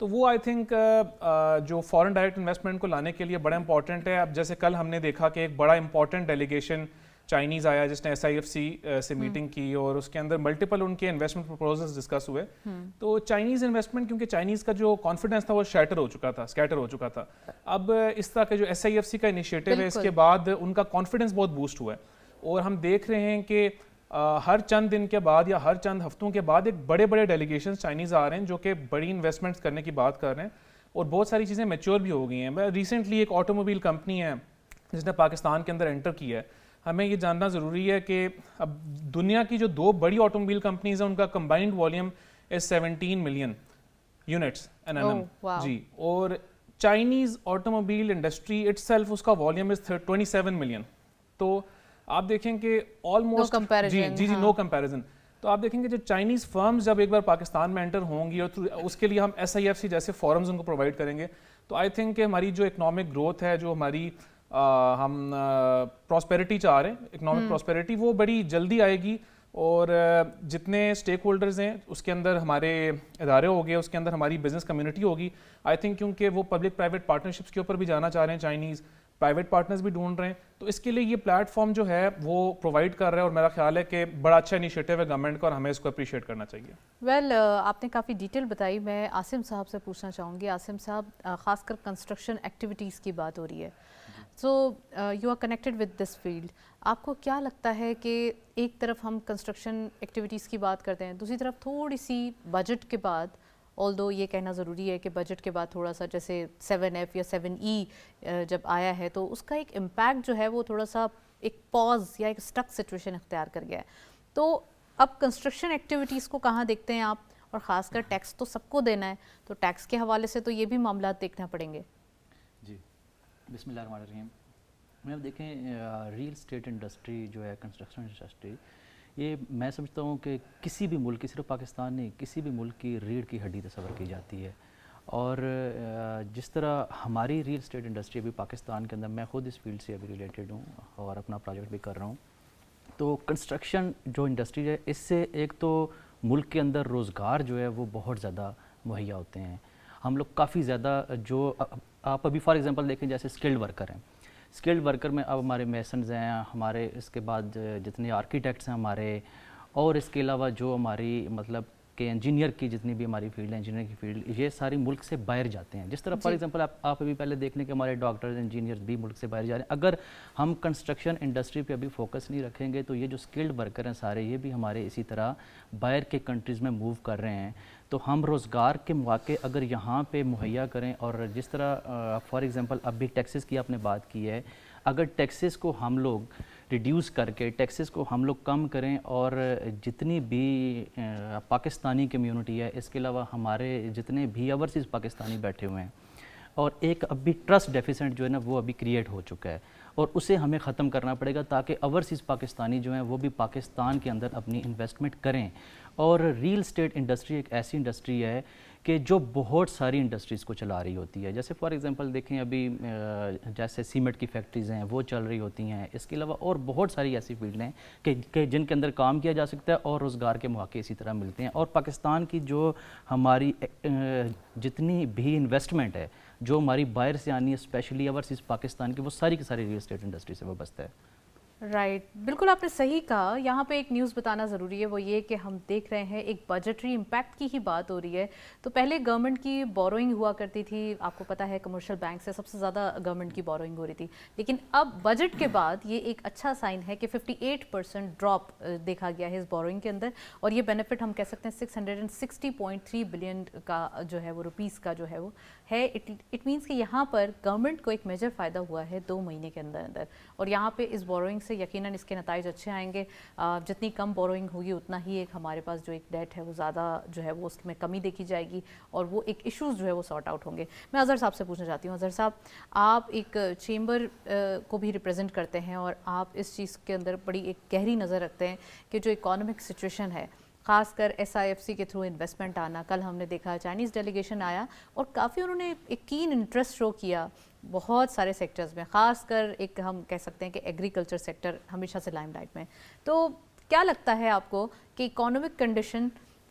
تو وہ I think جو فارن ڈائریکٹ انویسٹمنٹ کو لانے کے لیے بڑا امپورٹنٹ ہے. اب جیسے کل ہم نے دیکھا کہ ایک بڑا امپورٹنٹ ڈیلیگیشن چائنیز آیا جس نے SIFC سے میٹنگ کی اور اس کے اندر ملٹیپل ان کے انویسٹمنٹ پروپوزلز ڈسکس ہوئے. تو چائنیز انویسٹمنٹ کیونکہ چائنیز کا جو کانفیڈنس تھا وہ اسکیٹر ہو چکا تھا. اب اس طرح کے جو SIFC کا انیشیٹو ہے اس کے بعد ان کا کانفیڈنس بہت بوسٹ ہوا ہے اور ہم دیکھ رہے ہیں کہ ہر چند دن کے بعد یا ہر چند ہفتوں کے بعد ایک بڑے بڑے ڈیلیگیشنز چائنیز آ رہے ہیں جو کہ بڑی انویسٹمنٹس کرنے کی بات کر رہے ہیں اور بہت ساری چیزیں میچور بھی ہو گئی ہیں. ریسنٹلی ایک آٹو موبائل کمپنی ہے جس نے پاکستان کے اندر انٹر کیا ہے. ہمیں یہ جاننا ضروری ہے کہ اب دنیا کی جو 2 بڑی آٹو موبائل کمپنیز ہیں ان کا combined volume is 17 million units این این ایم جی, اور Chinese automobile industry itself اس کا والیوم از 27 ملین. تو آپ دیکھیں کہ آلموسٹ نو کمپیریزن. تو آپ دیکھیں گے جو چائنیز فرمز جب ایک بار پاکستان میں انٹر ہوں گی اور اس کے لیے ہم SIFC جیسے فورمز ان کو پرووائڈ کریں گے تو آئی تھنک کہ ہماری جو اکنامک گروتھ ہے, جو ہماری ہم پراسپیرٹی چاہ رہے ہیں, اکنامک پراسپیرٹی, وہ بڑی جلدی آئے گی. اور جتنے اسٹیک ہولڈرز ہیں اس کے اندر ہمارے ادارے ہو گئے, اس کے اندر ہماری بزنس کمیونٹی ہوگی. آئی تھنک کیونکہ وہ پبلک پرائیویٹ پارٹنرشپس کے اوپر بھی جانا چاہ رہے ہیں, چائنیز پرائیویٹ پارٹنرز بھی ڈھونڈ رہے ہیں, تو اس کے لیے یہ پلیٹ فارم جو ہے وہ پرووائڈ کر رہا ہے اور میرا خیال ہے کہ بڑا اچھا انیشیٹو ہے گورنمنٹ کا اور ہمیں اس کو اپریشیٹ کرنا چاہیے. ویل آپ نے کافی ڈیٹیل بتائی. میں عاصم صاحب سے پوچھنا چاہوں گی. عاصم صاحب, خاص کر کنسٹرکشن ایکٹیویٹیز کی بات ہو رہی ہے, so you are connected with this field. آپ کو کیا لگتا ہے کہ ایک طرف ہم کنسٹرکشن ایکٹیویٹیز کی بات کرتے ہیں, دوسری طرف تھوڑی سی بجٹ کے بعد, آلدو یہ کہنا ضروری ہے کہ بجٹ کے بعد تھوڑا سا جیسے 7F یا 7E جب آیا ہے تو اس کا ایک امپیکٹ جو ہے وہ تھوڑا سا ایک پاز یا ایک اسٹک سچویشن اختیار کر گیا ہے. تو اب کنسٹرکشن ایکٹیویٹیز کو کہاں دیکھتے ہیں آپ, اور خاص کر ٹیکس تو سب کو دینا ہے, تو ٹیکس کے حوالے سے تو یہ بھی معاملات دیکھنا پڑیں گے. جی بسم اللہ الرحمن الرحیم. میں اب دیکھیں ریئل اسٹیٹ انڈسٹری جو ہے, کنسٹرکشن انڈسٹری, یہ میں سمجھتا ہوں کہ کسی بھی ملک کی, صرف پاکستان نہیں, کسی بھی ملک کی ریڑھ کی ہڈی تصور کی جاتی ہے. اور جس طرح ہماری ریئل اسٹیٹ انڈسٹری ابھی پاکستان کے اندر, میں خود اس فیلڈ سے ابھی ریلیٹڈ ہوں اور اپنا پروجیکٹ بھی کر رہا ہوں, تو کنسٹرکشن جو انڈسٹری ہے اس سے ایک تو ملک کے اندر روزگار جو ہے وہ بہت زیادہ مہیا ہوتے ہیں. ہم لوگ کافی زیادہ, جو آپ ابھی فار ایگزامپل دیکھیں جیسے اسکلڈ ورکر ہیں, اسکلڈ ورکر میں اب ہمارے میسنز ہیں, ہمارے اس کے بعد جتنے آرکیٹیکٹس ہیں ہمارے, اور اس کے علاوہ جو ہماری مطلب کہ انجینئر کی جتنی بھی ہماری فیلڈ ہے, انجینئر کی فیلڈ, یہ ساری ملک سے باہر جاتے ہیں. جس طرح فار ایگزامپل آپ ابھی پہلے دیکھ لیں کہ ہمارے ڈاکٹرز, انجینئرز بھی ملک سے باہر جا رہے ہیں. اگر ہم کنسٹرکشن انڈسٹری پہ ابھی فوکس نہیں رکھیں گے تو یہ جو اسکلڈ ورکر ہیں سارے, یہ بھی ہمارے اسی طرح باہر کے کنٹریز میں موو کر رہے ہیں. تو ہم روزگار کے مواقع اگر یہاں پہ مہیا کریں, اور جس طرح فار ایگزامپل اب بھی ٹیکسز کی آپ نے بات کی ہے, اگر ٹیکسز کو ہم لوگ ریڈیوس کر کے, ٹیکسز کو ہم لوگ کم کریں, اور جتنی بھی پاکستانی کمیونٹی ہے, اس کے علاوہ ہمارے جتنے بھی اوورسیز پاکستانی بیٹھے ہوئے ہیں, اور ایک ابھی ٹرسٹ ڈیفیسنٹ جو ہے نا وہ ابھی کریٹ ہو چکا ہے, اور اسے ہمیں ختم کرنا پڑے گا تاکہ اوورسیز پاکستانی جو ہیں وہ بھی پاکستان کے اندر اپنی انویسٹمنٹ کریں. اور ریئل اسٹیٹ انڈسٹری ایک ایسی انڈسٹری ہے کہ جو بہت ساری انڈسٹریز کو چلا رہی ہوتی ہے. جیسے فار ایگزامپل دیکھیں ابھی جیسے سیمنٹ کی فیکٹریز ہیں وہ چل رہی ہوتی ہیں, اس کے علاوہ اور بہت ساری ایسی فیلڈ ہیں کہ جن کے اندر کام کیا جا سکتا ہے اور روزگار کے مواقع اسی طرح ملتے ہیں. اور پاکستان کی جو ہماری جتنی بھی انویسٹمنٹ ہے جو ہماری باہر سے آنی ہے, اسپیشلی اوورسیز پاکستان کی, وہ ساری کی ساری ریئل اسٹیٹ انڈسٹری سے وابستہ ہے. رائٹ, بالکل آپ نے صحیح کہا. یہاں پہ ایک نیوز بتانا ضروری ہے, وہ یہ کہ ہم دیکھ رہے ہیں ایک بجٹری امپیکٹ کی ہی بات ہو رہی ہے. تو پہلے گورنمنٹ کی بوروئنگ ہوا کرتی تھی, آپ کو پتہ ہے کمرشل بینک سے سب سے زیادہ گورنمنٹ کی بوروئنگ ہو رہی تھی, لیکن اب بجٹ کے بعد یہ ایک اچھا سائن ہے کہ 58% ڈراپ دیکھا گیا ہے اس بوروئنگ کے اندر, اور یہ بینیفٹ ہم کہہ سکتے ہیں 660.3 بلین کا جو ہے وہ روپیز کا جو ہے وہ ہے. اٹ مینس کہ یہاں پر گورنمنٹ کو ایک میجر فائدہ ہوا ہے 2 مہینے کے اندر اندر, اور یہاں پہ اس بوروئنگ سے یقیناً اس کے نتائج اچھے آئیں گے. جتنی کم بوروئنگ ہوگی اتنا ہی ایک ہمارے پاس جو ایک ڈیٹ ہے وہ زیادہ جو ہے وہ اس میں کمی دیکھی جائے گی, اور وہ ایک ایشوز جو ہے وہ سارٹ آؤٹ ہوں گے. میں اظہر صاحب سے پوچھنا چاہتی ہوں, اظہر صاحب آپ ایک چیمبر کو بھی ریپرزینٹ کرتے ہیں اور آپ اس چیز کے اندر بڑی ایک گہری نظر رکھتے ہیں کہ جو اکانومک سچویشن ہے, خاص کر SIFC کے تھرو انویسٹمنٹ آنا, کل ہم نے دیکھا چائنیز ڈیلیگیشن آیا اور کافی انہوں نے ایک کین انٹرسٹ شو کیا بہت سارے سیکٹرز میں, خاص کر ایک ہم کہہ سکتے ہیں کہ ایگریکلچر سیکٹر ہمیشہ سے لائم لائٹ میں. تو کیا لگتا ہے آپ کو کہ اکانومک کنڈیشن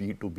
B2B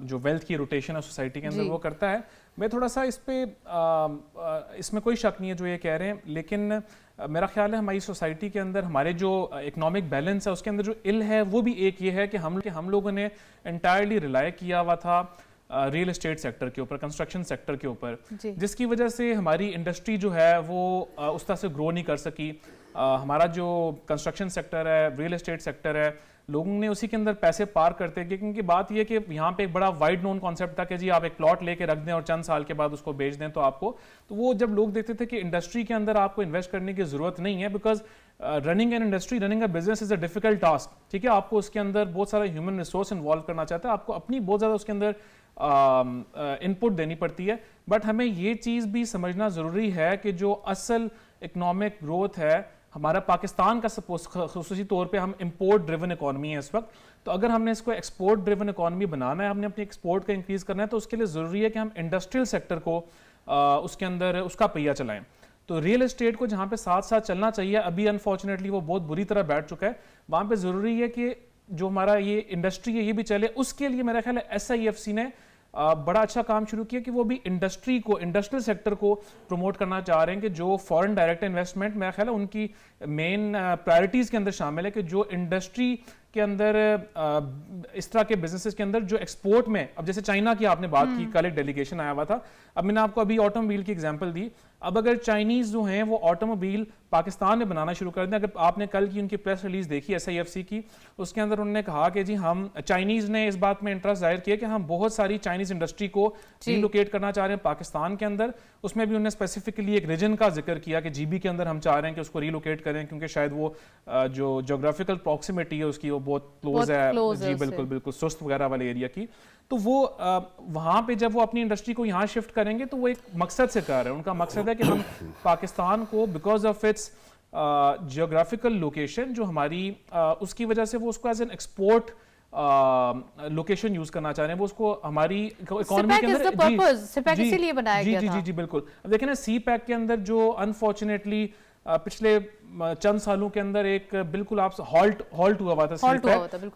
جو ویلتھ کی روٹیشن ہے سوسائٹی کے اندر وہ کرتا ہے. میں تھوڑا سا اس پہ اس میں کوئی شک نہیں ہے جو یہ کہہ رہے ہیں, لیکن میرا خیال ہے ہماری سوسائٹی کے اندر ہمارے جو اکنامک بیلنس ہے اس کے اندر جو ال ہے وہ بھی ایک یہ ہے کہ ہم لوگوں نے انٹائرلی ریلائی کیا ہوا تھا ریئل اسٹیٹ سیکٹر کے اوپر, کنسٹرکشن سیکٹر کے اوپر, جس کی وجہ سے ہماری انڈسٹری جو ہے وہ اس طرح سے گرو نہیں کر سکی. ہمارا جو کنسٹرکشن سیکٹر ہے, ریئل اسٹیٹ سیکٹر ہے, لوگوں نے اسی کے اندر پیسے پار کرتے گئے, کیونکہ بات یہ کہ یہاں پہ ایک بڑا وائڈ نون کانسیپٹ تھا کہ جی آپ ایک پلاٹ لے کے رکھ دیں اور چند سال کے بعد اس کو بیچ دیں تو آپ کو, تو وہ جب لوگ دیکھتے تھے کہ انڈسٹری کے اندر آپ کو انویسٹ کرنے کی ضرورت نہیں ہے, because running an industry, running a business is a difficult task, ٹھیک ہے, آپ کو اس کے اندر بہت سارا ہیومن ریسورس انوالو کرنا چاہتا ہے, آپ کو اپنی بہت زیادہ اس کے اندر ان پٹ دینی پڑتی ہے. بٹ ہمیں یہ چیز بھی سمجھنا ضروری ہے کہ جو اصل اکنامک گروتھ ہے ہمارا پاکستان کا, خصوصی طور پہ ہم امپورٹ ڈریون اکانومی ہے اس وقت, تو اگر ہم نے اس کو ایکسپورٹ ڈریون اکانومی بنانا ہے, ہم نے اپنی ایکسپورٹ کا انکریز کرنا ہے, تو اس کے لیے ضروری ہے کہ ہم انڈسٹریل سیکٹر کو اس کے اندر اس کا پہیہ چلائیں. تو ریئل اسٹیٹ کو جہاں پہ ساتھ ساتھ چلنا چاہیے, ابھی انفارچونیٹلی وہ بہت بری طرح بیٹھ چکا ہے, وہاں پہ ضروری ہے کہ جو ہمارا یہ انڈسٹری ہے یہ بھی چلے. اس کے لیے میرا خیال ہے SIFC نے بڑا اچھا کام شروع کیا کہ وہ بھی انڈسٹری کو, انڈسٹریل سیکٹر کو پروموٹ کرنا چاہ رہے ہیں کہ جو فارن ڈائریکٹ انویسٹمنٹ میرا خیال ہے ان کی مین پرائرٹیز کے اندر شامل ہے کہ جو انڈسٹری کے اندر اس طرح کے بزنسز کے اندر جو ایکسپورٹ میں, اب جیسے چائنا کی آپ نے بات کی, کل ایک ڈیلیگیشن آیا ہوا تھا, اب میں نے آپ کو ابھی آٹو موبائل کی ایگزامپل دی, اب اگر چائنیز جو ہیں وہ آٹو موبائل پاکستان میں بنانا شروع کر دیں, اگر آپ نے کل کی ان کی پریس ریلیز دیکھی SIFC کی, اس کے اندر انہوں نے کہا کہ جی ہم, چائنیز نے اس بات میں انٹرسٹ ظاہر کیا کہ ہم بہت ساری چائنیز انڈسٹری کو ریلوکیٹ کرنا چاہ رہے ہیں پاکستان کے اندر. اس میں بھی انہوں نے اسپیسیفکلی ایک ریجن کا ذکر کیا کہ GB کے اندر ہم چاہ رہے ہیں کہ اس کو ریلوکیٹ کریں, کیونکہ شاید وہ جو جغرافیکل پراکسیمیٹی ہے اس کی وہ بہت کلوز ہے, جی بالکل بالکل سست وغیرہ والے ایریا کی. تو وہ وہاں پہ جب وہ اپنی انڈسٹری کو یہاں شفٹ کریں گے تو وہ ایک مقصد سے کر رہے ہیں, ان کا مقصد ہے کہ ہم پاکستان کو because of its geographical location جو ہماری, اس کی وجہ سے وہ اس کو as an export location use کرنا چاہ رہے ہیں, وہ اس کو ہماری اکانومی کے اندر, جی بالکل. اب دیکھیں نا سی پیک کے اندر جو انفارچونیٹلی پچھلے چند سالوں کے اندر ایک بالکل آپ ہالٹ ہوا ہوا تھا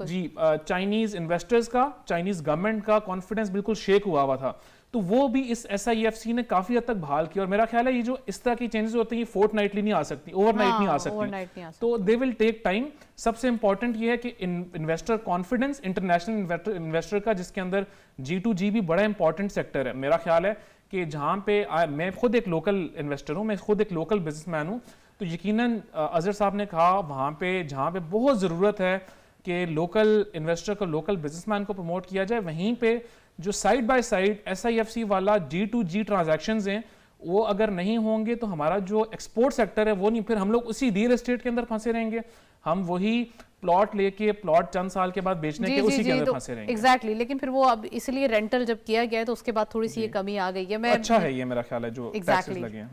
جی, چائنیز انویسٹرز کا, چائنیز گورنمنٹ کا کانفیڈنس بالکل شیک ہوا ہوا تھا, تو وہ بھی اس SIFC نے کافی حد تک بحال کیا. اور میرا خیال ہے یہ جو اس طرح کی چینجز ہوتی ہیں یہ فورٹ نائٹلی نہیں آ سکتی, اوور نائٹ نہیں آ سکتی, تو دے ول ٹیک ٹائم. سب سے امپورٹنٹ یہ ہے کہ انویسٹر کانفیڈنس, انٹرنیشنل انویسٹر کا, جس کے اندر G2G بھی بڑا امپورٹنٹ سیکٹر ہے. میرا خیال ہے کہ جہاں پہ میں خود ایک لوکل انویسٹر ہوں, میں خود ایک لوکل بزنس مین ہوں, تو یقیناً اظہر صاحب نے کہا وہاں پہ جہاں پہ بہت ضرورت ہے کہ لوکل انویسٹر کو, لوکل بزنس مین کو پروموٹ کیا جائے, وہیں پہ جو سائڈ بائی سائڈ SIFC والا G2G ٹرانزیکشنز ہیں وہ اگر نہیں ہوں گے تو ہمارا جو ایکسپورٹ سیکٹر ہے وہ نہیں, پھر ہم لوگ اسی ریئل اسٹیٹ کے اندر پھنسے رہیں گے, ہم وہی پلاٹ لے کے پلاٹ چند سال کے بعد بیچنے کے اسی کے اندر پھنسے رہیں گے. ایگزیکٹلی, لیکن پھر وہ اب اس لیے رینٹل جب کیا گیا ہے تو اس کے بعد تھوڑی سی یہ کمی آ گئی ہے. اچھا ہے یہ میرا خیال ہے جو ٹیکسز لگے ہیں,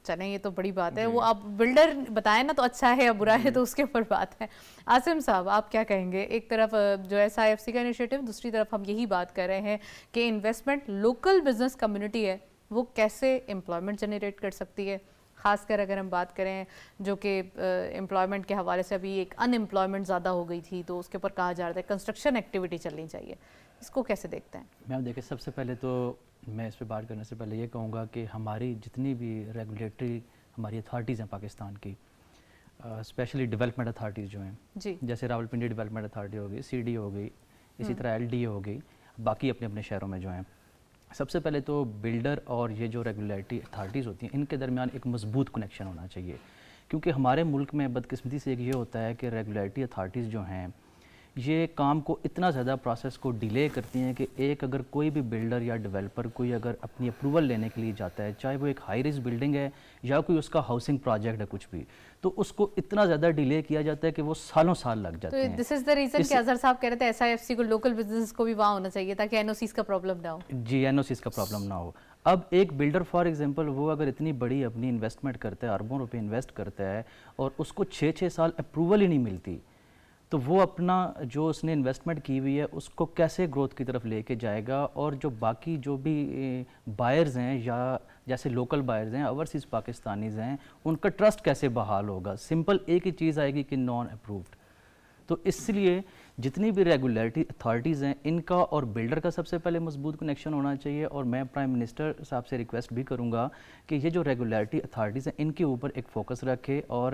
چلیں یہ تو بڑی بات ہے. وہ آپ بلڈر بتائیں نا تو اچھا ہے یا برا ہے تو اس کے اوپر بات ہے. عاصم صاحب آپ کیا کہیں گے؟ ایک طرف جو SIFC کا انیشیٹو, دوسری طرف ہم یہی بات کر رہے ہیں کہ انویسٹمنٹ لوکل بزنس کمیونٹی ہے وہ کیسے امپلائمنٹ جنریٹ کر سکتی ہے, خاص کر اگر ہم بات کریں جو کہ امپلائمنٹ کے حوالے سے ابھی ایک ان امپلائمنٹ زیادہ ہو گئی تھی تو اس کے اوپر کہا جا رہا ہے کنسٹرکشن ایکٹیویٹی چلنی چاہیے, اس کو کیسے دیکھتے ہیں؟ میم دیکھیں, سب سے پہلے تو میں اس پہ بات کرنے سے پہلے یہ کہوں گا کہ ہماری جتنی بھی ریگولیٹری ہماری اتھارٹیز ہیں پاکستان کی, اسپیشلی ڈیولپمنٹ اتھارٹیز جو ہیں, جی جیسے راولپنڈی ڈیولپمنٹ اتھارٹی ہو گئی, CD ہو گئی, اسی طرح LD ہو گئی, باقی اپنے اپنے شہروں میں جو ہیں, سب سے پہلے تو بلڈر اور یہ جو ریگولیٹری اتھارٹیز ہوتی ہیں ان کے درمیان ایک مضبوط کنیکشن ہونا چاہیے. کیونکہ ہمارے ملک میں بدقسمتی سے ایک یہ ہوتا ہے کہ ریگولیٹری اتھارٹیز جو ہیں یہ کام کو اتنا زیادہ پروسیس کو ڈیلے کرتی ہیں کہ ایک اگر کوئی بھی بلڈر یا ڈیولپر کوئی اگر اپنی اپروول لینے کے لیے جاتا ہے, چاہے وہ ایک ہائی رائز بلڈنگ ہے یا کوئی اس کا ہاؤسنگ پروجیکٹ ہے کچھ بھی, تو اس کو اتنا زیادہ ڈیلے کیا جاتا ہے کہ وہ سالوں سال لگ جاتے ہیں. دس از دا ریزن کہ اظہر صاحب کہہ رہے تھے SIFC کو لوکل بزنس کو بھی وہاں ہونا چاہیے تاکہ NOCs کا پرابلم نہ ہو. جی NOCs کا پرابلم نہ ہو. اب ایک بلڈر فار ایگزامپل وہ اگر اتنی بڑی اپنی انویسٹمنٹ کرتا ہے, اربوں روپے انویسٹ کرتا ہے اور اس کو 6 سال اپروول ہی نہیں ملتی, تو وہ اپنا جو اس نے انویسٹمنٹ کی ہوئی ہے اس کو کیسے گروتھ کی طرف لے کے جائے گا, اور جو باقی جو بھی بائرز ہیں یا جیسے لوکل بائرز ہیں, اوورسیز پاکستانیز ہیں, ان کا ٹرسٹ کیسے بحال ہوگا؟ سمپل ایک ہی چیز آئے گی کہ نان اپرووڈ. تو اس لیے جتنی بھی ریگولیٹری اتھارٹیز ہیں ان کا اور بلڈر کا سب سے پہلے مضبوط کنیکشن ہونا چاہیے. اور میں پرائم منسٹر صاحب سے ریکویسٹ بھی کروں گا کہ یہ جو ریگولیٹری اتھارٹیز ہیں ان کے اوپر ایک فوکس رکھے اور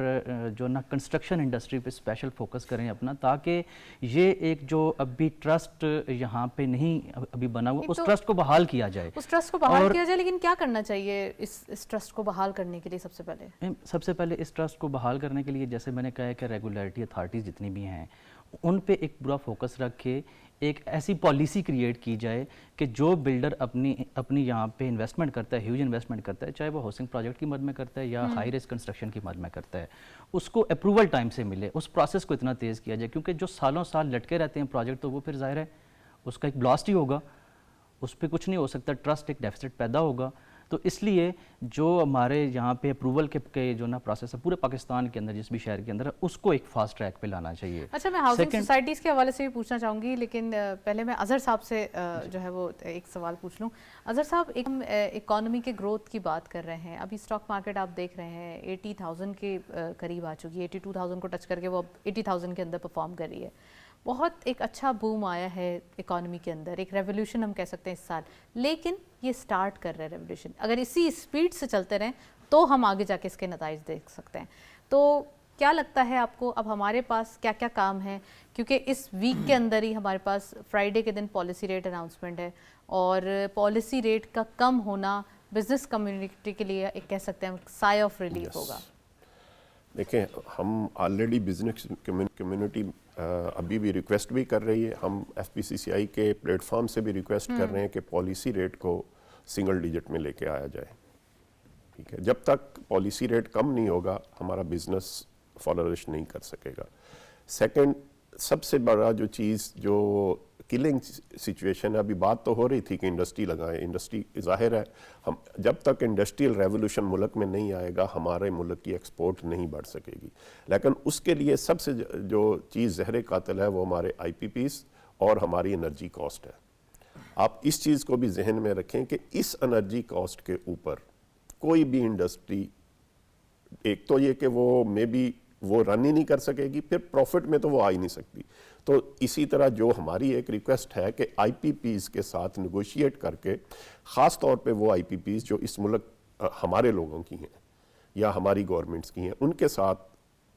جو نا کنسٹرکشن انڈسٹری پہ اسپیشل فوکس کریں اپنا, تاکہ یہ ایک جو ابھی ٹرسٹ یہاں پہ نہیں ابھی بنا ہوا, اس ٹرسٹ کو بحال کیا جائے. اس ٹرسٹ کو بحال کیا جائے, لیکن کیا کرنا چاہیے اس ٹرسٹ کو بحال کرنے کے لیے؟ سب سے پہلے اس ٹرسٹ کو بحال کرنے کے لیے جیسے میں نے کہا ہے کہ ریگولیٹری اتھارٹیز جتنی بھی ہیں ان پہ ایک برا فوکس رکھ کے ایک ایسی پالیسی کریٹ کی جائے کہ جو بلڈر اپنی یہاں پہ انویسٹمنٹ کرتا ہے, ہیوج انویسٹمنٹ کرتا ہے, چاہے وہ ہاؤسنگ پروجیکٹ کی مد میں کرتا ہے یا ہائی رسک کنسٹرکشن کی مد میں کرتا ہے, اس کو اپروول ٹائم سے ملے, اس پروسیس کو اتنا تیز کیا جائے. کیونکہ جو سالوں سال لٹکے رہتے ہیں پروجیکٹ تو وہ پھر ظاہر ہے اس کا ایک بلاسٹ ہی ہوگا, اس پہ کچھ نہیں ہو سکتا, ٹرسٹ ایک ڈیفیسٹ پیدا ہوگا. تو اس لیے جو ہمارے یہاں پہ اپروول کے جو نا پروسیس ہے پورے پاکستان کے اندر جس بھی شہر کے اندر ہے اس کو ایک فاسٹ ٹریک پہ لانا چاہیے. اچھا, میں ہاؤسنگ سوسائٹیز کے حوالے سے بھی پوچھنا چاہوں گی, لیکن پہلے میں اظہر صاحب سے جو ہے وہ ایک سوال پوچھ لوں. اظہر صاحب, ہم اکانومی کے گروتھ کی بات کر رہے ہیں, ابھی اسٹاک مارکیٹ آپ دیکھ رہے ہیں 80,000 کے قریب آ چکی ہے, 82,000 کو ٹچ کر کے وہ 80,000 کے اندر پرفارم کر رہی ہے. بہت ایک اچھا بوم آیا ہے اکانومی کے اندر, ایک ریولیوشن ہم کہہ سکتے ہیں اس سال, لیکن یہ سٹارٹ کر رہا ہے ریولیوشن. اگر اسی اسپیڈ سے چلتے رہیں تو ہم آگے جا کے اس کے نتائج دیکھ سکتے ہیں. تو کیا لگتا ہے آپ کو اب ہمارے پاس کیا کیا کام ہے؟ کیونکہ اس ویک کے اندر ہی ہمارے پاس فرائیڈے کے دن پالیسی ریٹ اناؤنسمنٹ ہے, اور پالیسی ریٹ کا کم ہونا بزنس کمیونٹی کے لیے ایک کہہ سکتے ہیں سائے آف ریلیف ہوگا. دیکھیں, ہم آلریڈی بزنس کمیونٹی ابھی بھی ریکویسٹ بھی کر رہی ہے, ہم ایف پی سی سی آئی کے پلیٹ فارم سے بھی ریکویسٹ کر رہے ہیں کہ پالیسی ریٹ کو سنگل ڈیجٹ میں لے کے آیا جائے. ٹھیک ہے, جب تک پالیسی ریٹ کم نہیں ہوگا ہمارا بزنس فلرش نہیں کر سکے گا. سیکنڈ, سب سے بڑا جو چیز جو کلنگ سچویشن ہے, ابھی بات تو ہو رہی تھی کہ انڈسٹری لگائیں, انڈسٹری ظاہر ہے ہم جب تک انڈسٹریل ریولوشن ملک میں نہیں آئے گا ہمارے ملک کی ایکسپورٹ نہیں بڑھ سکے گی. لیکن اس کے لیے سب سے جو چیز زہر قاتل ہے وہ ہمارے آئی پی پیز اور ہماری انرجی کاسٹ ہے. آپ اس چیز کو بھی ذہن میں رکھیں کہ اس انرجی کاسٹ کے اوپر کوئی بھی انڈسٹری, ایک تو یہ کہ وہ مے بی وہ رن ہی نہیں کر سکے گی, پھر پروفٹ میں تو وہ آ ہی نہیں سکتی. تو اسی طرح جو ہماری ایک ریکویسٹ ہے کہ آئی پی پیز کے ساتھ نیگوشیٹ کر کے, خاص طور پہ وہ آئی پی پیز جو اس ملک ہمارے لوگوں کی ہیں یا ہماری گورنمنٹس کی ہیں, ان کے ساتھ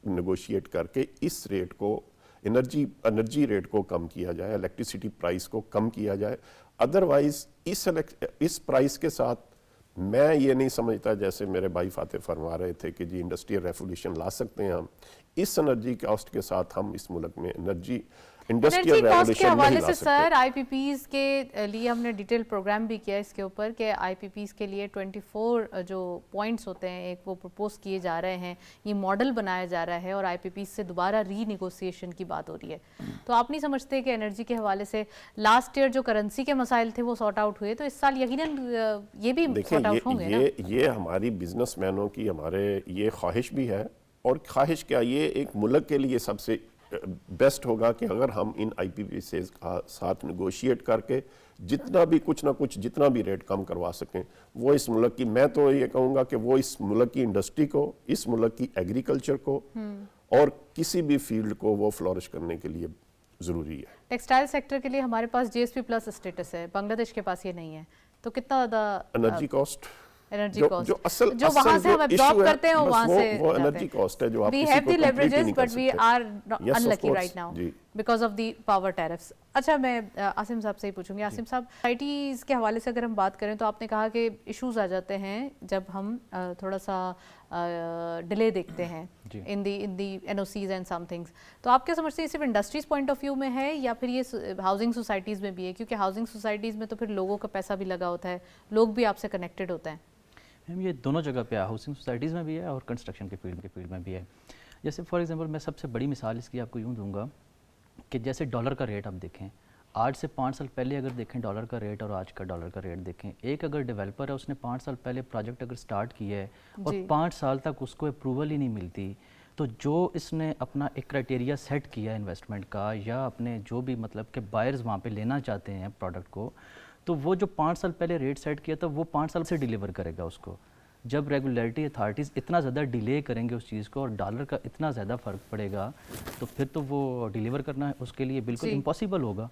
نیگوشیٹ کر کے اس ریٹ کو انرجی ریٹ کو کم کیا جائے, الیکٹریسٹی پرائس کو کم کیا جائے. ادروائز اس پرائس کے ساتھ میں یہ نہیں سمجھتا, جیسے میرے بھائی فاتح فرما رہے تھے کہ جی انڈسٹریل ریولیوشن لا سکتے ہیں ہم, اس انرجی کاسٹ کے ساتھ ہم اس ملک میں انڈسٹریل کاسٹ کے ریولیوشن حوالے نہیں لا سے. سکتے. سر, آئی پی پیز کے لیے ہم نے ڈیٹیل پروگرام بھی کیا اس کے اوپر کہ آئی پی پیز کے لیے 24 جو پوائنٹس ہوتے ہیں ایک وہ پرپوز کیے جا رہے ہیں, یہ ماڈل بنایا جا رہا ہے, اور آئی پی پیز سے دوبارہ ری نیگوسیشن کی بات ہو رہی ہے. تو آپ نہیں سمجھتے کہ انرجی کے حوالے سے لاسٹ ایئر جو کرنسی کے مسائل تھے وہ سارٹ آؤٹ ہوئے, تو اس سال یقیناً یہ بھی سارٹ آؤٹ ہوں گے نا؟ یہ ہماری بزنس مینوں کی ہمارے یہ خواہش بھی ہے, اور خواہش کیا, یہ ایک ملک کے لیے سب سے بیسٹ ہوگا کہ اگر ہم ان آئی پی پی سے ساتھ نیگوشیٹ کر کے جتنا بھی کچھ نہ کچھ جتنا بھی ریٹ کم کروا سکیں, وہ اس ملک کی, میں تو یہ کہوں گا کہ وہ اس ملک کی انڈسٹری کو, اس ملک کی ایگریکلچر کو اور کسی بھی فیلڈ کو وہ فلورش کرنے کے لیے ضروری ہے. ٹیکسٹائل سیکٹر کے لیے ہمارے پاس جی ایس پی پلس اسٹیٹس ہے, بنگلہ دیش کے پاس یہ نہیں ہے, تو کتنا زیادہ انرجی کاسٹ جو وہاں سے ہم ابزارب کرتے ہیں وہاں سے وہ انرجی کاسٹ ہے جو آپ we کسی have کو the کمپلیٹ leverages نہیں کر but we سکتے. are unlucky right now because of the power tariffs. اچھا, میں عاصم صاحب سے ہی پوچھوں گی. عاصم صاحب, سوسائٹیز کے حوالے سے اگر ہم بات کریں تو آپ نے کہا کہ ایشوز آ جاتے ہیں جب ہم تھوڑا سا ڈیلے دیکھتے ہیں in the N O Cs and some things. تو آپ کیا سمجھتے ہیں, صرف انڈسٹریز پوائنٹ آف ویو میں ہے یا پھر یہ ہاؤسنگ سوسائٹیز میں بھی ہے؟ کیونکہ ہاؤسنگ سوسائٹیز میں تو پھر لوگوں کا پیسہ بھی لگا ہوتا ہے, لوگ بھی آپ سے کنیکٹڈ ہوتے ہیں. میم یہ دونوں جگہ پہ ہے, ہاؤسنگ سوسائٹیز میں بھی ہے اور کنسٹرکشن کے فیلڈ میں بھی ہے. جیسے فار ایگزامپل میں سب سے بڑی مثال اس کی آپ کو یوں دوں گا کہ جیسے ڈالر کا ریٹ آپ دیکھیں, آج سے 5 سال پہلے اگر دیکھیں ڈالر کا ریٹ اور آج کا ڈالر کا ریٹ دیکھیں, ایک اگر ڈیولپر ہے اس نے 5 سال پہلے پروجیکٹ اگر سٹارٹ کیا ہے اور 5 سال تک اس کو اپروول ہی نہیں ملتی, تو جو اس نے اپنا ایک کرائٹیریا سیٹ کیا انویسٹمنٹ کا, یا اپنے جو بھی مطلب کہ بائرز وہاں پہ لینا چاہتے ہیں پروڈکٹ کو, تو وہ جو 5 سال پہلے ریٹ سیٹ کیا تھا وہ 5 سال سے ڈیلیور کرے گا اس کو. جب ریگولیٹری اتھارٹیز اتنا زیادہ ڈیلے کریں گے اس چیز کو اور ڈالر کا اتنا زیادہ فرق پڑے گا تو پھر تو وہ ڈیلیور کرنا اس کے لیے بالکل امپاسبل ہوگا.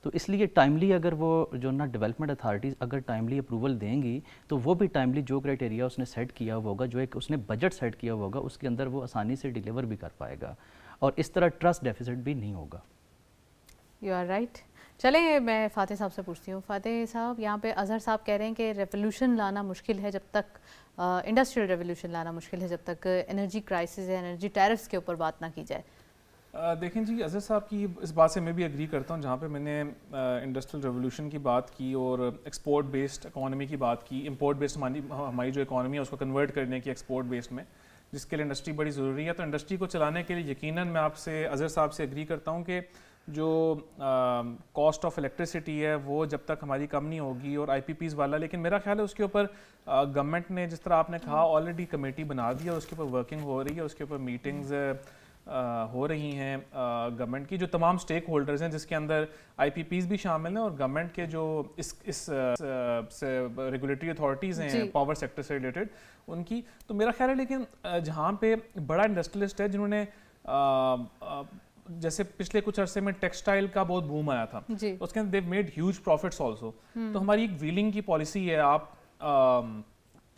تو اس لیے ٹائملی اگر وہ جو نا ڈیولپمنٹ اتھارٹیز اگر ٹائملی اپروول دیں گی تو وہ بھی ٹائملی جو کرائٹیریا اس نے سیٹ کیا ہوا ہوگا, جو ایک اس نے بجٹ سیٹ کیا ہوا ہوگا, اس کے اندر وہ آسانی سے ڈیلیور بھی کر پائے گا اور اس طرح ٹرسٹ ڈیفیسٹ بھی نہیں ہوگا. You are right. چلیں میں فاتح صاحب سے پوچھتی ہوں. فاتح صاحب, یہاں پہ اظہر صاحب کہہ رہے ہیں کہ ریولیوشن لانا مشکل ہے جب تک انڈسٹریل ریولیوشن لانا مشکل ہے جب تک انرجی کرائسس ہے, انرجی ٹیرفس کے اوپر بات نہ کی جائے. دیکھیں جی, اظہر صاحب کی اس بات سے میں بھی اگری کرتا ہوں. جہاں پہ میں نے انڈسٹریل ریولیوشن کی بات کی اور ایکسپورٹ بیسڈ اکانومی کی بات کی, امپورٹ بیسڈ ہماری جو اکانومی ہے اس کو کنورٹ کرنے کی ایکسپورٹ بیسڈ میں, جس کے لیے انڈسٹری بڑی ضروری ہے. تو انڈسٹری کو چلانے کے لیے یقیناً میں آپ سے اظہر صاحب سے اگری کرتا ہوں کہ جو کاسٹ آف الیکٹریسٹی ہے وہ جب تک ہماری کم نہیں ہوگی, اور آئی پی پیز والا, لیکن میرا خیال ہے اس کے اوپر گورنمنٹ نے جس طرح آپ نے کہا آلریڈی کمیٹی بنا دیا, اس کے اوپر ورکنگ ہو رہی ہے, اس کے اوپر میٹنگز ہو رہی ہیں گورنمنٹ کی, جو تمام سٹیک ہولڈرز ہیں جس کے اندر آئی پی پیز بھی شامل ہیں اور گورنمنٹ کے جو اس ریگولیٹری اتھارٹیز ہیں پاور سیکٹر سے ریلیٹڈ ان کی. تو میرا خیال ہے لیکن جہاں پہ بڑا انڈسٹریلسٹ ہے جنہوں نے جیسے پچھلے کچھ عرصے میں ٹیکسٹائل کا بہت بوم آیا تھا, اس کے اندر دیو میڈ ہیوج پروفٹس آلسو. تو ہماری ایک ویلنگ کی پالیسی ہے, آپ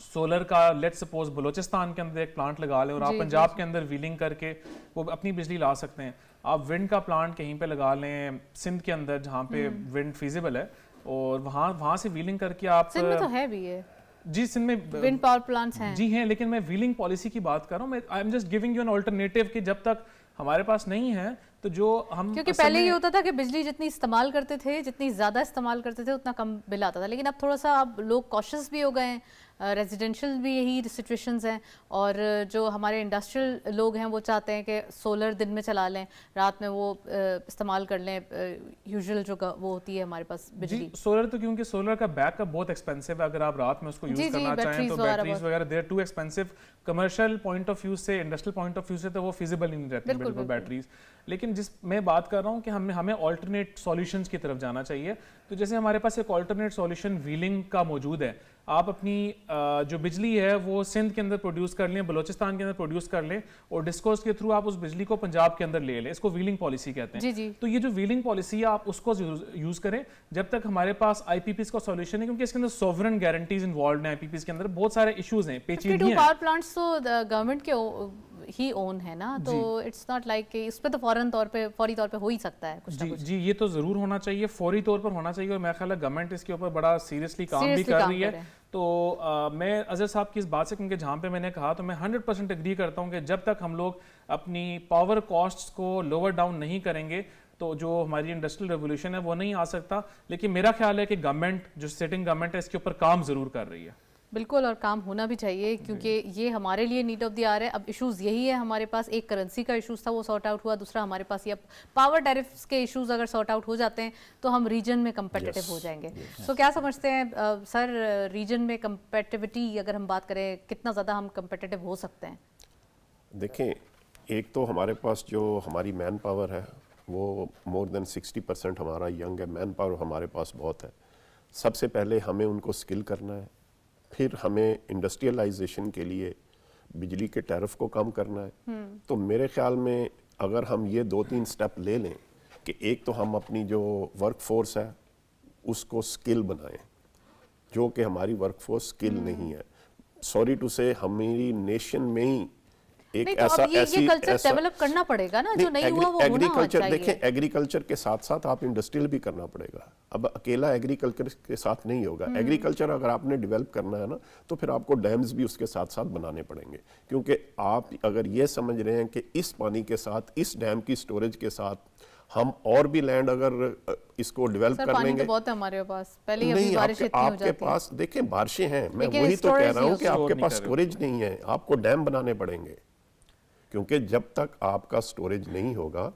سولر کا لیٹ سپوز بلوچستان کے اندر ایک پلانٹ لگا لیں اور آپ پنجاب کے اندر ویلنگ کر کے وہ اپنی بجلی لا سکتے ہیں. آپ ونڈ کا پلانٹ کہیں پہ لگا لیں سندھ کے اندر جہاں پہ ونڈ فیزیبل ہے, اور وہاں سے ویلنگ کر کے آپ, سندھ میں تو ہے بھی ہے جی سندھ میں ونڈ پاور پلانٹس ہیں, جی ہیں, لیکن میں ویلنگ پالیسی کی بات کر رہا ہوں. میں I am just giving you an alternative کہ جب تک ہمارے پاس نہیں ہے تو جو ہم, کیونکہ پہلے یہ ہوتا تھا کہ بجلی جتنی استعمال کرتے تھے, جتنی زیادہ استعمال کرتے تھے اتنا کم بل آتا تھا, لیکن اب تھوڑا سا اب لوگ کوشش بھی ہو گئے ہیں, ریزیڈینشل بھی یہی سچویشنز ہیں, اور جو ہمارے انڈسٹریل لوگ ہیں وہ چاہتے ہیں کہ سولر دن میں چلا لیں, رات میں وہ استعمال کر لیں یوزول جو وہ ہوتی ہے ہمارے پاس بجلی. سولر تو کیونکہ سولر کا بیک اپ بہت ایکسپینسو ہے, اگر آپ رات میں اس کو یوز کرنا چاہیں تو بیٹریز وغیرہ they are too expensive. Commercial point of view سے, انڈسٹریل پوائنٹ آف ویو سے تو وہ فیزیبل نہیں رہتی بالکل بیٹریز. لیکن جس میں بات کر رہا ہوں کہ ہمیں آلٹرنیٹ سولوشنز کی طرف جانا چاہیے. تو جیسے ہمارے پاس ایک آلٹرنیٹ سولوشن ویلنگ کا موجود ہے, آپ اپنی جو بجلی ہے وہ سندھ کے اندر پروڈیوس کر لیں, بلوچستان کے اندر پروڈیوس کر لیں, اور ڈسکوز کے تھرو آپ اس بجلی کو پنجاب کے اندر لے لیں. اس کو ویلنگ پالیسی کہتے ہیں. تو یہ جو ویلنگ پالیسی ہے آپ اس کو یوز کریں جب تک ہمارے پاس آئی پی پیز کا سولوشن ہے, کیونکہ اس کے اندر سوورن گارنٹیز انوالوڈ ہیں. آئی پی پیز کے اندر بہت سارے ایشوز ہیں, پیچیدگیاں ہیں. پاور پلانٹس تو گورنمنٹ کے ہی اون ہے نا, تو اٹس ناٹ لائک کہ اس پہ تو فوری طور پہ ہو ہی سکتا ہے کچھ نہ کچھ. جی یہ تو ضرور ہونا چاہیے, فوری طور پر ہونا چاہیے, اور میرا خیال ہے گورنمنٹ اس کے اوپر بڑا سیریسلی کام بھی کر رہی ہے. تو میں اظہر صاحب کی اس بات سے, کیونکہ جہاں پہ میں نے کہا تو میں 100% اگری کرتا ہوں کہ جب تک ہم لوگ اپنی پاور کاسٹس کو لوور ڈاؤن نہیں کریں گے تو جو ہماری انڈسٹریل ریولیوشن ہے وہ نہیں آ سکتا. لیکن میرا خیال ہے کہ گورنمنٹ جو سٹنگ گورنمنٹ ہے اس کے اوپر کام ضرور کر رہی ہے. بالکل, اور کام ہونا بھی چاہیے کیونکہ یہ ہمارے لیے نیڈ آف دی آر ہے. اب ایشوز یہی ہے ہمارے پاس, ایک کرنسی کا ایشوز تھا وہ سارٹ آؤٹ ہوا, دوسرا ہمارے پاس یہ پاور ٹیرفس کے ایشوز اگر سارٹ آؤٹ ہو جاتے ہیں تو ہم ریجن میں کمپیٹیٹیو ہو جائیں گے. سو کیا سمجھتے ہیں سر, ریجن میں کمپیٹیوٹی اگر ہم بات کریں کتنا زیادہ ہم کمپیٹیٹیو ہو سکتے ہیں؟ دیکھیں, ایک تو ہمارے پاس جو ہماری مین پاور ہے وہ مور دین 60% ہمارا ینگ ہے. مین پاور ہمارے پاس بہت ہے. سب سے پہلے ہمیں ان کو اسکل کرنا ہے, پھر ہمیں انڈسٹریلائزیشن کے لیے بجلی کے ٹیرف کو کم کرنا ہے. تو میرے خیال میں اگر ہم یہ 2-3 سٹیپ لے لیں کہ ایک تو ہم اپنی جو ورک فورس ہے اس کو اسکل بنائیں, جو کہ ہماری ورک فورس اسکل نہیں ہے. سوری ٹو سے ہماری نیشن میں ہی ایک یہ کلچر ڈیولپ کرنا پڑے گا نا, جو نہیں ہوا وہ ہونا چاہیے. دیکھیں ایگریکلچر کے ساتھ ساتھ آپ انڈسٹریل بھی کرنا پڑے گا. اب اکیلا ایگریکلچر کے ساتھ نہیں ہوگا. ایگریکلچر اگر آپ نے ڈیولپ کرنا ہے نا تو پھر آپ کو ڈیمز بھی اس کے ساتھ ساتھ بنانے پڑیں گے, کیونکہ آپ اگر یہ سمجھ رہے ہیں کہ اس پانی کے ساتھ, اس ڈیم کی سٹوریج کے ساتھ ہم اور بھی لینڈ اگر اس کو ڈیولپ کر لیں گے, بہت ہے ہمارے پاس پہلے ابھی بارش اتنی ہو جاتی ہے. آپ کے پاس دیکھیں بارشیں ہیں, میں وہی تو کہہ رہا ہوں کہ آپ کے پاس سٹوریج نہیں ہے, آپ کو ڈیم بنانے پڑیں گے. کیونکہ جب تک آپ کا سٹوریج نہیں ہوگا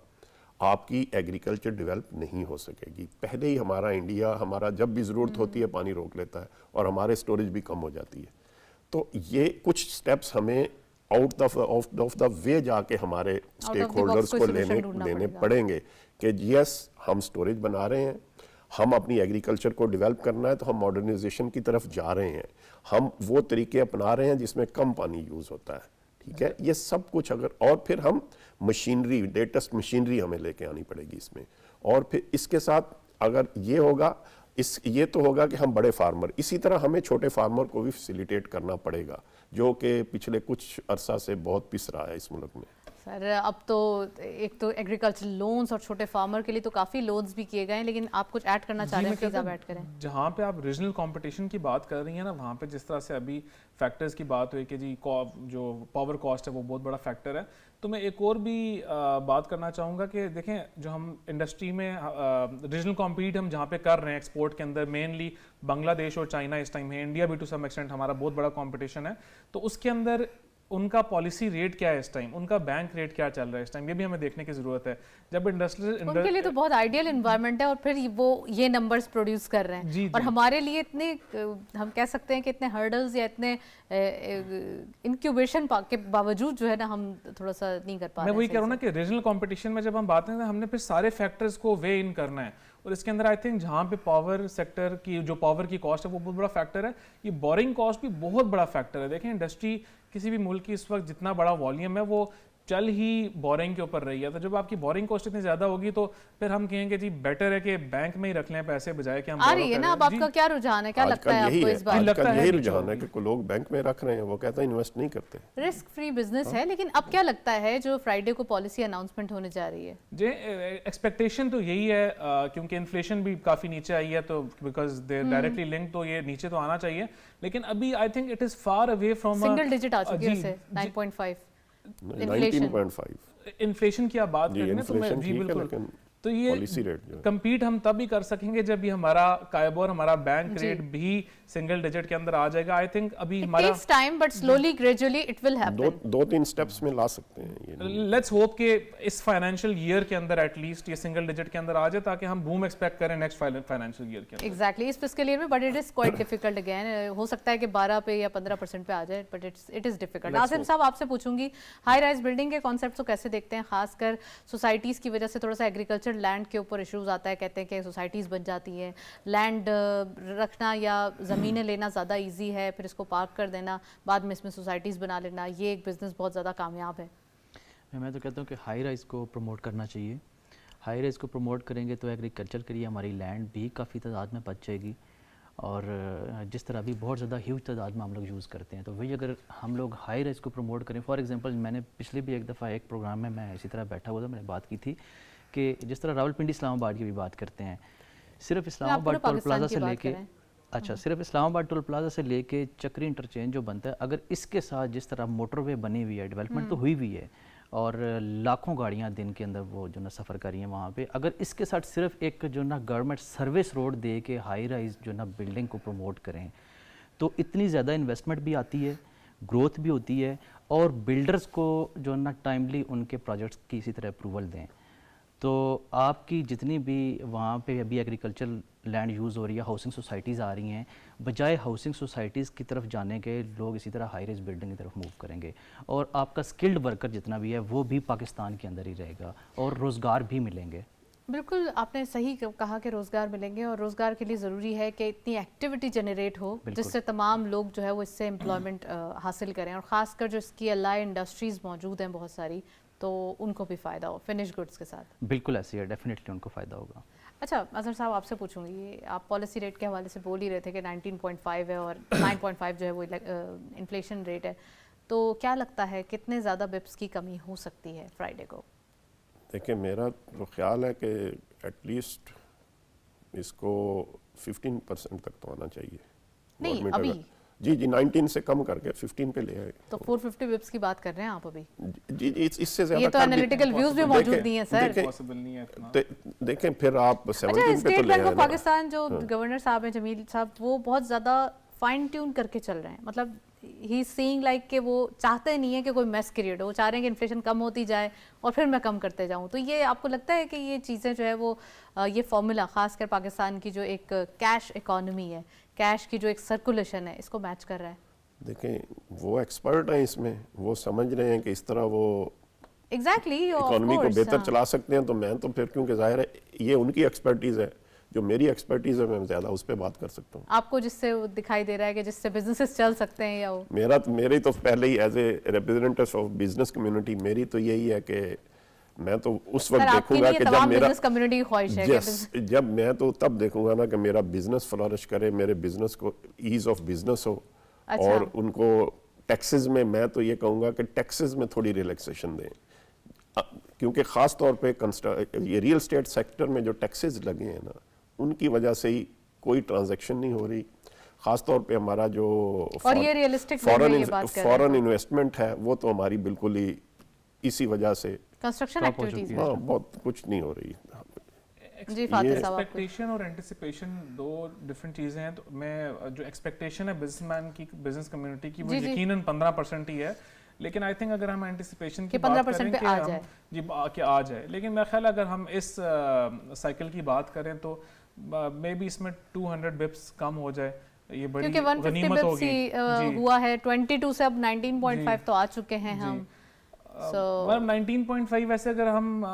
آپ کی ایگریکلچر ڈیولپ نہیں ہو سکے گی. پہلے ہی ہمارا انڈیا ہمارا جب بھی ضرورت ہوتی ہے پانی روک لیتا ہے اور ہمارے سٹوریج بھی کم ہو جاتی ہے. تو یہ کچھ سٹیپس ہمیں آؤٹ آف دا وے جا کے ہمارے اسٹیک ہولڈرز کو لینے پڑیں گے کہ یس ہم سٹوریج بنا رہے ہیں, ہم اپنی ایگریکلچر کو ڈیولپ کرنا ہے تو ہم ماڈرنائزیشن کی طرف جا رہے ہیں, ہم وہ طریقے اپنا رہے ہیں جس میں کم پانی یوز ہوتا ہے, ٹھیک ہے, یہ سب کچھ اگر, اور پھر ہم مشینری, لیٹسٹ مشینری ہمیں لے کے آنی پڑے گی اس میں, اور پھر اس کے ساتھ اگر یہ ہوگا, یہ تو ہوگا کہ ہم بڑے فارمر, اسی طرح ہمیں چھوٹے فارمر کو بھی فیسیلیٹیٹ کرنا پڑے گا جو کہ پچھلے کچھ عرصہ سے بہت پس رہا ہے اس ملک میں. سر اب تو ایک تو ایگریکلچر لونز اور چھوٹے فارمر کے لیے تو کافی لونز بھی کیے گئے ہیں, لیکن آپ کچھ ایڈ کرنا چاہ رہے ہیں, پلیز آپ ایڈ کریں. جہاں پہ آپ ریجنل کمپٹیشن کی بات کر رہی ہیں نا, وہاں پہ جس طرح سے ابھی فیکٹرز کی بات ہوئی کہ جی جو پاور کاسٹ ہے وہ بہت بڑا فیکٹر ہے, تو میں ایک اور بھی بات کرنا چاہوں گا کہ دیکھیں جو ہم انڈسٹری میں ریجنل کمپیٹ ہم جہاں پہ کر رہے ہیں ایکسپورٹ کے اندر, مینلی بنگلہ دیش اور چائنا اس ٹائم ہے, انڈیا بھی ٹو سم ایکسٹینٹ ہمارا بہت بڑا کمپٹیشن ہے, تو اس کے اندر ان کا پالیسی ریٹ کیا ہے اس ٹائم, ان کا بینک ریٹ کیا چل رہا ہے اس ٹائم, یہ بھی ہمیں دیکھنے کی ضرورت ہے. جب ان کے لیے تو بہت آئیڈیل انوائرمنٹ ہے اور پھر وہ یہ نمبرز پروڈیوس کر رہے ہیں, اور ہمارے لیے اتنے ہم کہہ سکتے ہیں کہ اتنے ہرڈلز یا اتنے انکیوبیشن کے باوجود جو ہے نا ہم تھوڑا سا نہیں کر پا رہے ہیں. میں وہی کہہ رہا ہوں نا کہ ریجنل کمپٹیشن میں جب ہم بات کریں ہم نے پھر سارے فیکٹرز کو وے ان کرنا ہے, اور اس کے اندر آئی تھنک جہاں پہ پاور سیکٹر کی جو پاور کی کاسٹ ہے وہ بہت بڑا فیکٹر ہے, یہ بورنگ کاسٹ بھی بہت بڑا فیکٹر ہے. دیکھیں انڈسٹری کسی بھی ملک کی اس وقت جتنا بڑا والیوم ہے وہ چل ہی بورنگ کے اوپر رہی ہے, تو جب آپ کی بورنگ کاسٹ اتنی زیادہ ہوگی تو پھر ہم کہیں گے جی بیٹر ہے کہ بینک میں ہی رکھ لیں پیسے بجائے کہ ہم آ رہی ہے نا. اب آپ کا کیا رجحان ہے, کیا لگتا ہے آپ کو اس بات؟ آج کل یہی رجحان ہے کہ لوگ بینک میں رکھ رہے ہیں, وہ کہتے ہیں انویسٹ نہیں کرتے, رسک فری بزنس ہے. لیکن اب کیا لگتا ہے جو فرائیڈے کو پالیسی اناؤنسمنٹ ہونے جا رہی ہے؟ جی ایکسپیکٹیشن تو یہی ہے کیونکہ انفلیشن بھی کافی نیچے آئی ہے, تو بیکاز دے ڈائریکٹلی لنک, تو یہ نیچے تو آنا چاہیے, لیکن ابھی I think it is far away from single digit آ چکی ہے اسے 9.5 انفلیشن کی آپ بات کریں نا, تو میں جی بالکل, تو یہ کمپیٹ ہم تب ہی کر سکیں گے جب یہ ہمارا قائبور, ہمارا بینک ریٹ بھی سنگل ڈیجٹ کے اندر آ جائے گا. آئی تھنک ابھی ہمارا it takes time but slowly gradually it will happen. دو تین سٹیپس میں لا سکتے ہیں. لیٹس ہوپ کہ اس فائنینشیل ایئر کے اندر ایٹ لیسٹ یہ سنگل ڈیجٹ کے اندر آ جائے تاکہ ہم بوم ایکسپیکٹ کریں نیکسٹ فائنینشیل ایئر کے اندر. ایگزیکٹلی اس فسکل ایئر میں, but it is quite difficult again. ہو سکتا ہے کہ 12 پہ یا 15% پہ آ جائے, بٹ اٹ از ڈیفیکلٹ. ناظم صاحب آپ سے پوچھوں گی ہائی رائز بلڈنگ کے کانسیپٹ کو کیسے دیکھتے ہیں, خاص کر سوسائٹیز کی وجہ سے تھوڑا سا ایگریکلچر لینڈ کے اوپر ایشوز آتا ہے, کہتے ہیں کہ سوسائٹیز بن جاتی ہیں, لینڈ رکھنا یا زمینیں لینا زیادہ ایزی ہے, پھر اس کو پارک کر دینا, بعد میں اس میں سوسائٹیز بنا لینا, یہ ایک بزنس بہت زیادہ کامیاب ہے. میں تو کہتا ہوں کہ ہائی رائز کو پروموٹ کرنا چاہیے. ہائی رائز کو پروموٹ کریں گے تو ایگریکلچر کے لیے ہماری لینڈ بھی کافی تعداد میں بچ جائے گی, اور جس طرح بھی بہت زیادہ ہیوج تعداد میں ہم لوگ یوز کرتے ہیں, تو وہی اگر ہم لوگ ہائی رائز کو پروموٹ کریں. فار ایگزامپل میں نے پچھلے بھی ایک دفعہ ایک پروگرام میں اسی طرح بیٹھا ہوا تھا, میں نے بات کی تھی کہ جس طرح راولپنڈی اسلام آباد کی بھی بات کرتے ہیں, صرف اسلام آباد ٹول پلازا سے لے کے صرف اسلام آباد ٹول پلازا سے لے کے چکری انٹرچینج جو بنتا ہے, اگر اس کے ساتھ جس طرح موٹر وے بنی ہوئی ہے, ڈیولپمنٹ تو ہوئی ہوئی ہے, اور لاکھوں گاڑیاں دن کے اندر وہ جو نا سفر کر رہی ہیں وہاں پہ, اگر اس کے ساتھ صرف ایک جو نا گورنمنٹ سروس روڈ دے کے ہائی رائز جو نا بلڈنگ کو پروموٹ کریں, تو اتنی زیادہ انویسٹمنٹ بھی آتی ہے, گروتھ بھی ہوتی ہے, اور بلڈرز کو جو نا ٹائملی ان کے پروجیکٹس کی اسی طرح اپروول دیں. تو آپ کی جتنی بھی وہاں پہ ابھی ایگریکلچر لینڈ یوز ہو رہی ہے, ہاؤسنگ سوسائٹیز آ رہی ہیں, بجائے ہاؤسنگ سوسائٹیز کی طرف جانے کے لوگ اسی طرح ہائی رائز بلڈنگ کی طرف موو کریں گے, اور آپ کا اسکلڈ ورکر جتنا بھی ہے وہ بھی پاکستان کے اندر ہی رہے گا, اور روزگار بھی ملیں گے. بالکل آپ نے صحیح کہا کہ روزگار ملیں گے, اور روزگار کے لیے ضروری ہے کہ اتنی ایکٹیویٹی جنریٹ ہو جس سے تمام لوگ جو ہے وہ اس سے امپلائمنٹ حاصل کریں, اور خاص کر جو اس کی الائی انڈسٹریز موجود ہیں بہت ساری, تو ان کو بھی فائدہ ہو فنش گڈس کے ساتھ. بالکل ایسے ہے, ڈیفینیٹلی ان کو فائدہ ہوگا. اچھا اظہر صاحب آپ سے پوچھوں گی, آپ پالیسی ریٹ کے حوالے سے بول ہی رہے تھے کہ 19.5 ہے اور 9.5 جو ہے وہ انفلیشن ریٹ ہے, تو کیا لگتا ہے کتنے زیادہ بپس کی کمی ہو سکتی ہے فرائیڈے کو؟ دیکھیں میرا تو خیال ہے کہ ایٹ لیسٹ اس کو 15% تک تو آنا چاہیے. نہیں ابھی جی 19 سے کم کر کے 15 پہ لے آئے, تو 450 بپس کی بات کر رہے ہیں آپ ابھی. جی اس سے زیادہ یہ تو انالیٹیکل ویوز بھی موجود نہیں ہیں سر. دیکھیں پھر آپ 17 پہ تو اسٹیٹ لے بینک آئے آف پاکستان جو گورنر صاحب ہیں جمیل صاحب, وہ بہت زیادہ فائن ٹیون کر کے چل رہے ہیں, مطلب ہی سینگ لائک کہ وہ چاہتے نہیں ہیں کہ کوئی میس کریٹ ہو, وہ چاہ رہے ہیں کہ انفلیشن کم ہوتی جائے اور پھر میں کم کرتے جاؤں. تو یہ آپ کو لگتا ہے کہ یہ چیزیں جو ہے وہ یہ فارمولا خاص کر پاکستان کی جو ایک کیش اکانومی ہے, کیش کی جو ایک سرکولیشن ہے, اس کو میچ کر رہا ہے؟ دیکھیں وہ ایکسپرٹ ہیں اس میں, وہ سمجھ رہے ہیں کہ اس طرح وہ ایگزیکٹلی اکانومی کو بہتر چلا سکتے ہیں, تو میں تو پھر کیونکہ ظاہر ہے یہ ان کی ایکسپرٹیز ہے, جو میری ایکسپرٹیز ہے میں زیادہ اس پہ بات کر سکتا ہوں. آپ کو جس سے وہ دکھائی دے رہا ہے کہ جس سے بزنسز چل سکتے ہیں یا وہ میری تو پہلے ہی as a representative of business community میری تو یہی ہے کہ میں تو اس وقت دیکھوں گا کہ جب میرا بزنس کمیونٹی کی خواہش ہے کہ جب میں تو تب دیکھوں گا نا کہ میرا بزنس فلورش کرے, میرے بزنس کو ایز آف بزنس ہو, اور ان کو ٹیکسز میں تو یہ کہوں گا کہ ٹیکسز میں تھوڑی ریلیکسیشن دیں, کیونکہ خاص طور پہ یہ ریئل اسٹیٹ سیکٹر میں جو ٹیکسز لگے ہیں نا ان کی وجہ سے ہی کوئی ٹرانزیکشن نہیں ہو رہی. خاص طور پہ ہمارا جو فورن انویسٹمنٹ ہے وہ تو ہماری بالکل ہی اسی وجہ سے کنسٹرکشن ایکٹیویٹیز ہاں بہت کچھ نہیں ہو رہی. جی فاتح صاحب, ایکسپیکٹیشن اور اینٹیسپیشن دو ڈفرینٹ چیزیں ہیں. تو میں جو ایکسپیکٹیشن ہے بزنس مین کی, بزنس کمیونٹی کی, وہ یقیناً 15% ہی ہے, لیکن آئی تھنک اگر ہم اینٹیسپیشن کی بات کریں کہ ہم جی کہ آ جائے, لیکن میرا خیال ہے اگر ہم اس سائیکل کی بات کریں تو مے بی اس میں 200 بپس کم ہو جائے, یہ بڑی غنیمت ہوگی. ہوا ہے 22 سے اب 19.5 تو آ چکے ہیں ہم. 19.5 ویسے اگر ہم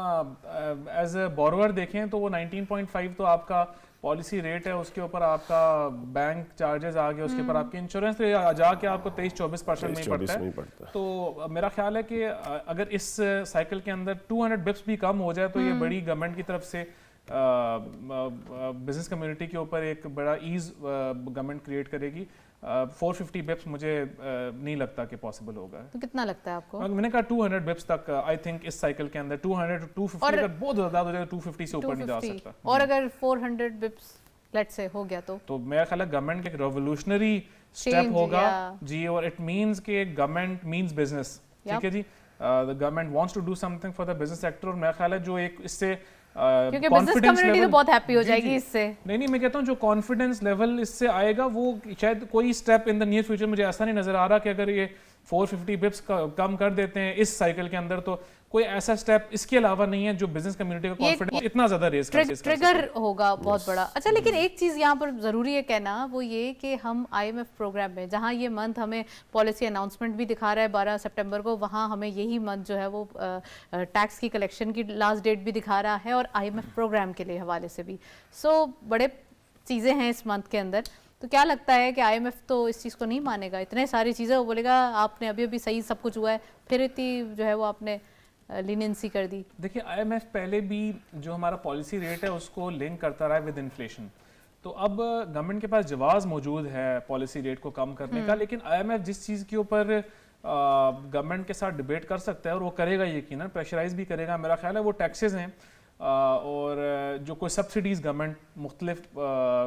ایز اے بورور دیکھیں تو وہ 19.5 تو آپ کا پالیسی ریٹ ہے, اس کے اوپر آپ کا بینک چارجز آ گئے, اس کے اوپر آپ کی انشورنس جا کے آپ کو 23-24% میں پڑتا ہے. تو میرا خیال ہے کہ اگر اس سائیکل کے اندر 200 بپس بھی کم ہو جائے تو یہ بڑی گورنمنٹ کی طرف سے بزنس کمیونٹی کے اوپر ایک بڑا ایز گورنمنٹ کریٹ کرے گی. 450 بپس مجھے نہیں لگتا کہ پاسبل ہوگا. تو کتنا لگتا ہے آپ کو؟ میں نے کہا 200 بپس تک آئی تھنک اس سائیکل کے اندر 200 to 250, اگر بہت زیادہ ہو جائے 250 سے اوپر نہیں جا سکتا. اور اگر 400 بپس لیٹ سے ہو گیا تو میرا خیال ہے گورنمنٹ کا ایک ریولیوشنری اسٹیپ ہوگا جی, اور اٹ مینس کہ گورنمنٹ مینس بزنس. ٹھیک ہے جی, the government wants to do something for the business sector, اور میرا خیال ہے جو ایک اس سے کیونکہ بزنس کمیونٹی تو بہت ہیپی ہو جائے گی اس سے. نہیں میں کہتا ہوں جو کانفیڈنس لیول اس سے آئے گا وہ شاید کوئی step in the near future مجھے ایسا نہیں نظر آ رہا کہ اگر یہ 450 بپس کم کر دیتے ہیں اس سائیکل کے اندر تو کوئی ایسا اسٹیپ اس کے علاوہ نہیں ہے جو بزنس کمیونٹی کا کانفیڈنس اتنا زیادہ ریز کر سکتا ہے. ٹریگر ہوگا بہت بڑا. اچھا لیکن ایک چیز یہاں پر ضروری ہے کہنا, وہ یہ کہ ہم IMF پروگرام میں جہاں یہ منتھ ہمیں پالیسی اناؤنسمنٹ بھی دکھا رہا ہے 12 سپٹمبر کو, وہاں ہمیں یہی منتھ جو ہے وہ ٹیکس کی کلیکشن کی لاسٹ ڈیٹ بھی دکھا رہا ہے, اور IMF پروگرام کے لیے حوالے سے بھی. سو بڑے چیزیں ہیں اس منتھ کے اندر. تو کیا لگتا ہے کہ IMF تو اس چیز کو نہیں مانے گا, اتنے ساری چیزیں وہ بولے گا آپ نے ابھی صحیح سب کچھ ہوا ہے, پھر اتنی جو ہے وہ آپ نے لیننسی کر دی. دیکھیں IMF پہلے بھی جو ہمارا پالیسی ریٹ ہے اس کو لنک کرتا رہا ہے ود انفلیشن, تو اب گورنمنٹ کے پاس جواز موجود ہے پالیسی ریٹ کو کم کرنے کا. لیکن IMF جس چیز کے اوپر گورنمنٹ کے ساتھ ڈیبیٹ کر سکتا ہے اور وہ کرے گا یقیناً, پریشرائز بھی کرے گا, میرا خیال ہے وہ ٹیکسز ہیں اور جو کوئی سبسڈیز گورنمنٹ مختلف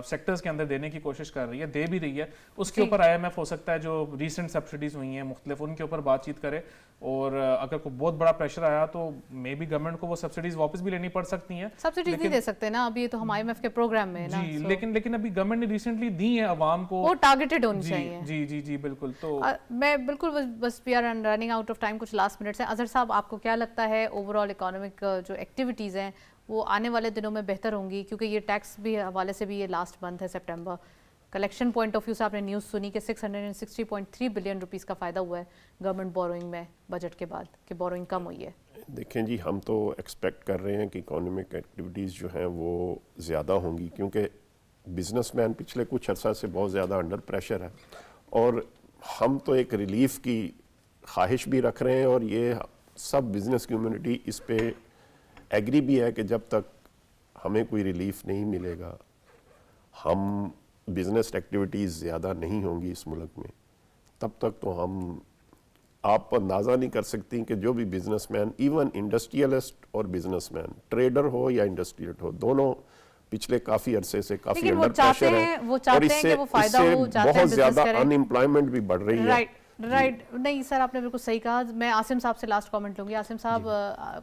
سیکٹرز کے اندر دینے کی کوشش کر رہی ہے, دے بھی رہی ہے, اس کے اوپر IMF ہو سکتا ہے جو ریسنٹ سبسڈیز ہوئی ہیں مختلف ان کے اوپر بات چیت کرے, اور اگر کوئی بہت بڑا پریشر آیا تو مے بی گورنمنٹ کو وہ سبسڈیز واپس بھی لینی پڑ سکتی ہیں. سبسڈیز نہیں دے سکتے نا ابھی, تو ہم IMF کے پروگرام میں نا. جی لیکن ابھی گورنمنٹ نے ریسنٹلی دی ہیں عوام کو, وہ ٹارگیٹڈ ہونی چاہیے. جی جی جی بالکل. تو میں بالکل بس we are running out of time, کچھ لاسٹ منٹس ہیں. اظہر صاحب آپ کو کیا لگتا ہے اوور آل اکانومک جو ایکٹیویٹیز ہیں وہ آنے والے دنوں میں بہتر ہوں گی, کیونکہ یہ ٹیکس بھی حوالے سے بھی یہ لاسٹ منتھ ہے September, collection point of view سے آپ نے نیوز سنی کہ 660.3 بلین روپیز کا فائدہ ہوا ہے گورنمنٹ بوروئنگ میں بجٹ کے بعد, کہ بوروئنگ کم ہوئی ہے. دیکھیں جی, ہم تو ایکسپیکٹ کر رہے ہیں کہ اکانومک ایکٹیویٹیز جو ہیں وہ زیادہ ہوں گی, کیونکہ بزنس مین پچھلے کچھ عرصہ سے بہت زیادہ انڈر پریشر ہے, اور ہم تو ایک ریلیف کی خواہش بھی رکھ رہے ہیں, اور یہ سب بزنس کمیونٹی اس پہ ایگری بھی ہے کہ جب تک ہمیں کوئی ریلیف نہیں ملے گا, ہم بزنس ایکٹیویٹیز زیادہ نہیں ہوں گی اس ملک میں, تب تک تو آپ اندازہ نہیں کر سکتی کہ جو بھی بزنس مین, ایون انڈسٹریلسٹ اور بزنس مین, ٹریڈر ہو یا انڈسٹریلسٹ ہو, دونوں پچھلے کافی عرصے سے کافی انڈر پریشر ہیں, اور اس سے بہت زیادہ ان امپلائمنٹ بھی بڑھ رہی ہے. رائٹ. نہیں سر آپ نے بالکل صحیح کہا. میں عاصم صاحب سے لاسٹ کامنٹ لوں گی. عاصم صاحب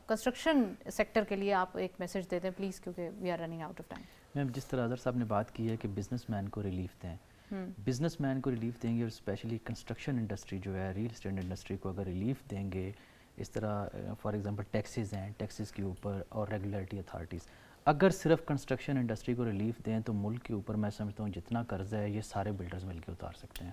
کنسٹرکشن سیکٹر کے لیے آپ ایک میسج دے دیں پلیز, کیونکہ we are running out of time. Ma'am جس طرح اظہر صاحب نے بات کی ہے کہ بزنس مین کو ریلیف دیں, بزنس مین کو ریلیف دیں گے, اور اسپیشلی کنسٹرکشن انڈسٹری جو ہے, ریل اسٹیٹ انڈسٹری کو اگر ریلیف دیں گے, اس طرح فار ایگزامپل ٹیکسیز ہیں, ٹیکسیز کے اوپر اور ریگولیٹری اتھارٹیز, اگر صرف کنسٹرکشن انڈسٹری کو ریلیف دیں تو ملک کے اوپر میں سمجھتا ہوں جتنا قرض ہے یہ سارے بلڈرز مل کے اتار سکتے ہیں.